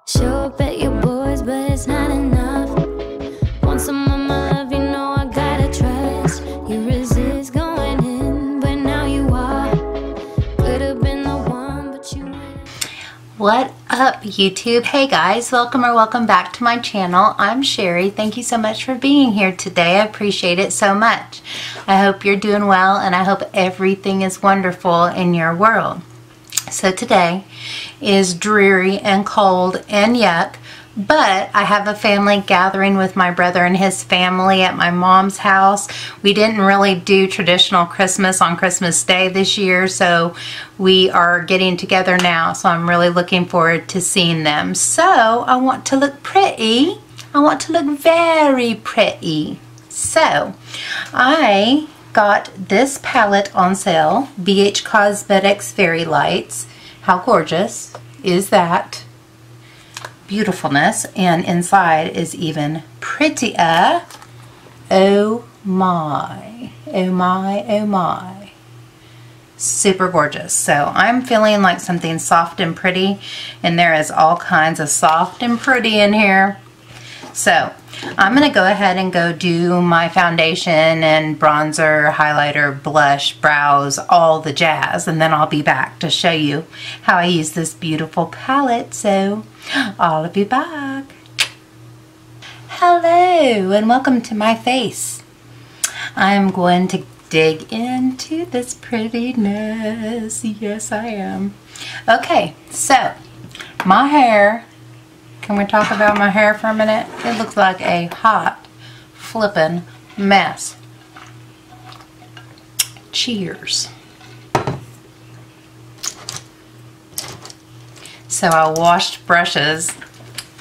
Sure, bet your boys, but it's not enough. Want some of my love, you know I gotta trust. You resist going in, but now you are. Could've been the one, but you went. What up, YouTube? Hey guys, welcome back to my channel. I'm Sherry. Thank you so much for being here today. I appreciate it so much. I hope you're doing well, and I hope everything is wonderful in your world. So today is dreary and cold and yuck, but I have a family gathering with my brother and his family at my mom's house. We didn't really do traditional Christmas on Christmas Day this year, so we are getting together now, so I'm really looking forward to seeing them. So I want to look pretty. I want to look very pretty. So I got this palette on sale, BH Cosmetics Fairy Lights. How gorgeous is that? Beautifulness, and inside is even prettier. Oh my, oh my, oh my. Super gorgeous. So I'm feeling like something soft and pretty, and there is all kinds of soft and pretty in here. So I'm going to go ahead and go do my foundation and bronzer, highlighter, blush, brows, all the jazz, and then I'll be back to show you how I use this beautiful palette. So I'll be back. Hello and welcome to my face. I'm going to dig into this prettiness. Yes, I am. Okay, so my hair. Can we talk about my hair for a minute? It looks like a hot flippin' mess. Cheers. So I washed brushes.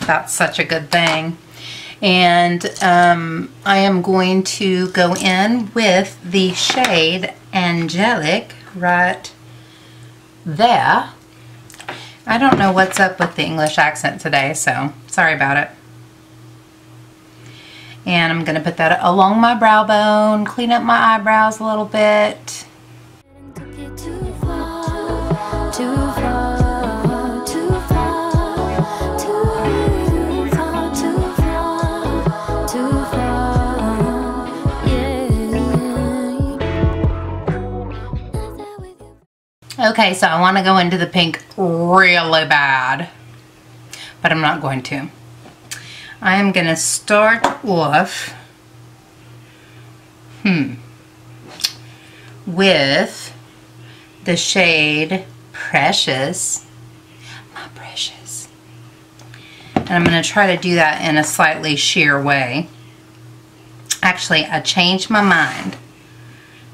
That's such a good thing. And I am going to go in with the shade Angelic right there. I don't know what's up with the English accent today, so sorry about it. And I'm going to put that along my brow bone, clean up my eyebrows a little bit. Okay, so I want to go into the pink really bad, but I'm not going to. I am going to start off with the shade Precious, my precious. And I'm going to try to do that in a slightly sheer way. Actually, I changed my mind.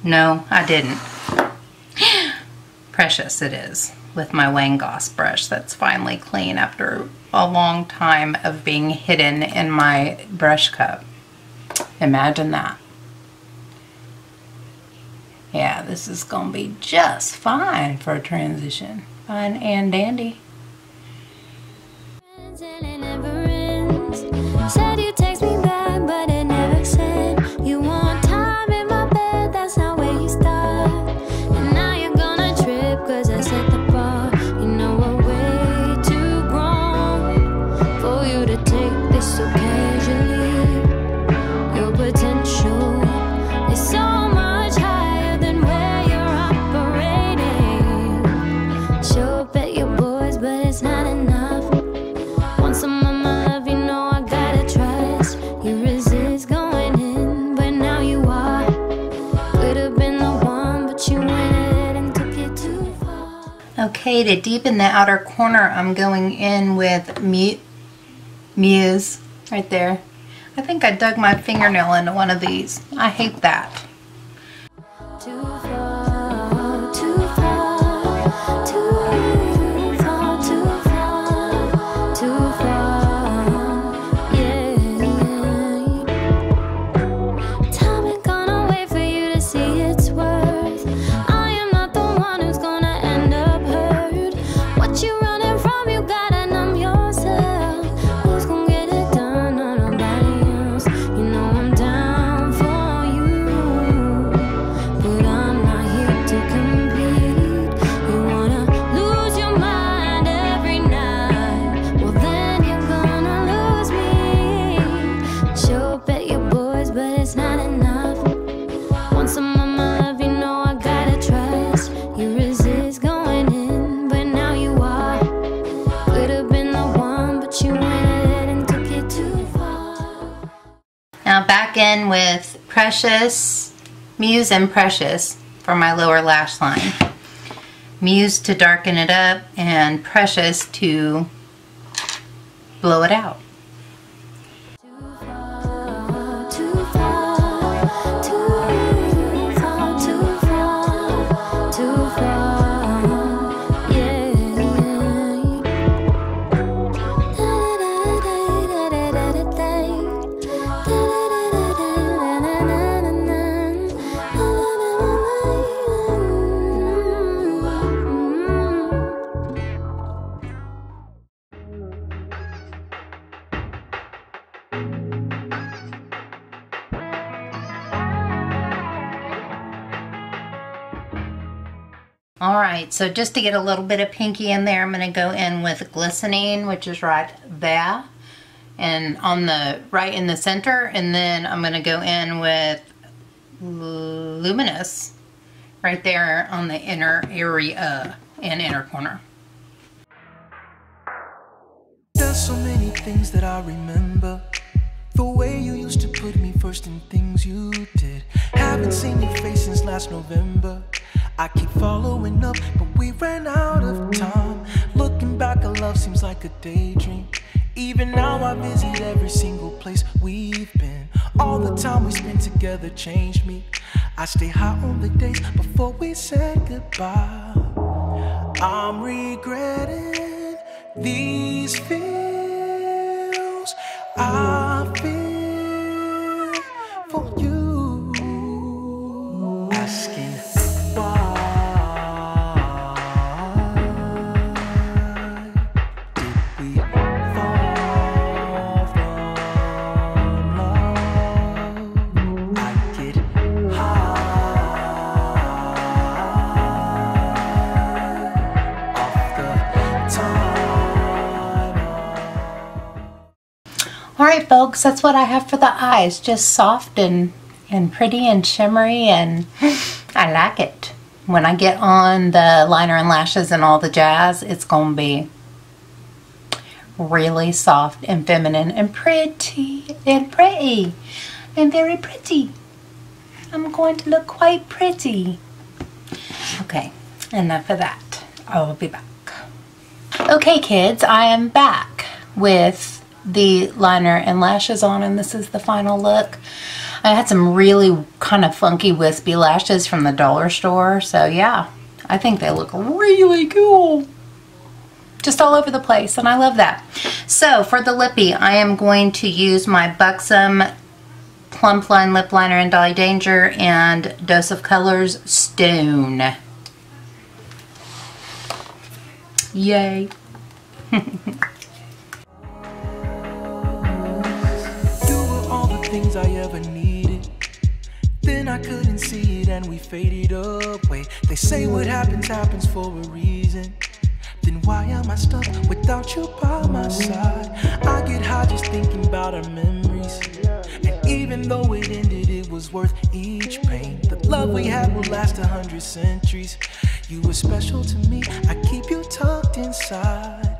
No, I didn't. Precious it is, with my Wayne Goss brush that's finally clean after a long time of being hidden in my brush cup. Imagine that. Yeah, this is gonna be just fine for a transition. Fine and dandy. Said you text me back, but it never said you want time in my bed. That's not where you start. And now you're gonna trip, cause I set the bar. You know we're way too grown for you to take this so casually. Your potential is so much higher than where you're operating. Sure, bet your boys, but it's not enough. Want some of my love, you know I gotta trust. You resist going in, but now you are. Could've been the one, but you went ahead and took it too far. Okay, to deepen the outer corner, I'm going in with Muse right there. I think I dug my fingernail into one of these. I hate that. Too far, too far, too far, too far, too far, yeah. Time ain't gonna wait for you to see its worth. I am not the one who's gonna end up hurt. What you running from, you gotta numb yourself. Who's gonna get it done? Not nobody else. You know I'm down for you. Now back in with Precious, Muse and Precious for my lower lash line. Muse to darken it up and Precious to blow it out. Alright, so just to get a little bit of pinky in there, I'm going to go in with Glistening, which is right there, and on the right in the center, and then I'm going to go in with Luminous right there on the inner area and inner corner. There's so many things that I remember. The way you used to put me first in things you did. Haven't seen your face since last November. I keep following up, but we ran out of time. Looking back, our love seems like a daydream. Even now I visit every single place we've been. All the time we spent together changed me. I stay high on the days before we said goodbye. I'm regretting these feels I feel for you. Asking why did we fall from love? I get high off the time. Alright folks, that's what I have for the eyes. Just soft and pretty and shimmery, and I like it. When I get on the liner and lashes and all the jazz, it's going to be really soft and feminine and pretty and pretty and very pretty. I'm going to look quite pretty. Okay, enough of that. I will be back. Okay kids, I am back with the liner and lashes on, and this is the final look. I had some really kind of funky wispy lashes from the dollar store, so yeah, I think they look really cool. Just all over the place, and I love that. So for the lippy, I am going to use my Buxom Plump Line Lip Liner in Dolly Danger and Dose of Colors Stone. Yay. Things I ever needed, then I couldn't see it and we faded away. They say what happens happens for a reason. Then why am I stuck without you by my side? I get high just thinking about our memories, and even though it ended, it was worth each pain. The love we had will last 100 centuries. You were special to me, I keep you tucked inside.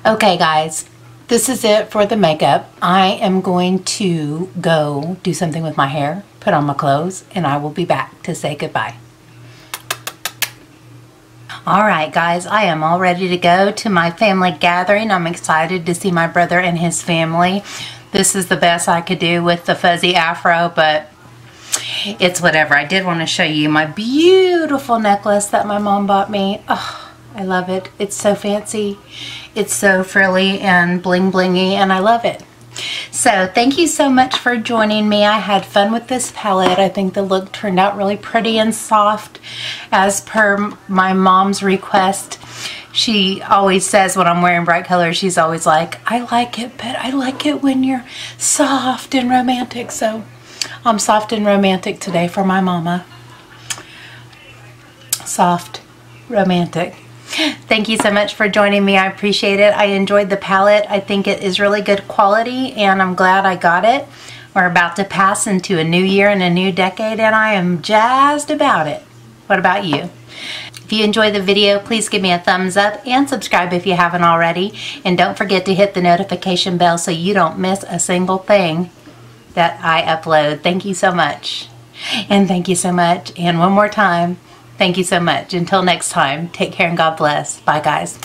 Okay guys, this is it for the makeup. I am going to go do something with my hair, put on my clothes, and I will be back to say goodbye. Alright guys, I am all ready to go to my family gathering. I'm excited to see my brother and his family. This is the best I could do with the fuzzy afro, but it's whatever. I did want to show you my beautiful necklace that my mom bought me. Oh, I love it. It's so fancy. It's so frilly and bling blingy, and I love it. So thank you so much for joining me. I had fun with this palette. I think the look turned out really pretty and soft as per my mom's request. She always says when I'm wearing bright colors, she's always like, I like it, but I like it when you're soft and romantic. So I'm soft and romantic today for my mama. Soft, romantic. Thank you so much for joining me. I appreciate it. I enjoyed the palette. I think it is really good quality, and I'm glad I got it. We're about to pass into a new year and a new decade, and I am jazzed about it. What about you? If you enjoyed the video, please give me a thumbs up and subscribe if you haven't already. And don't forget to hit the notification bell so you don't miss a single thing that I upload. Thank you so much. And thank you so much. And one more time, thank you so much. Until next time, take care and God bless. Bye, guys.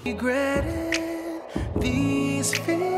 Regretting these feels.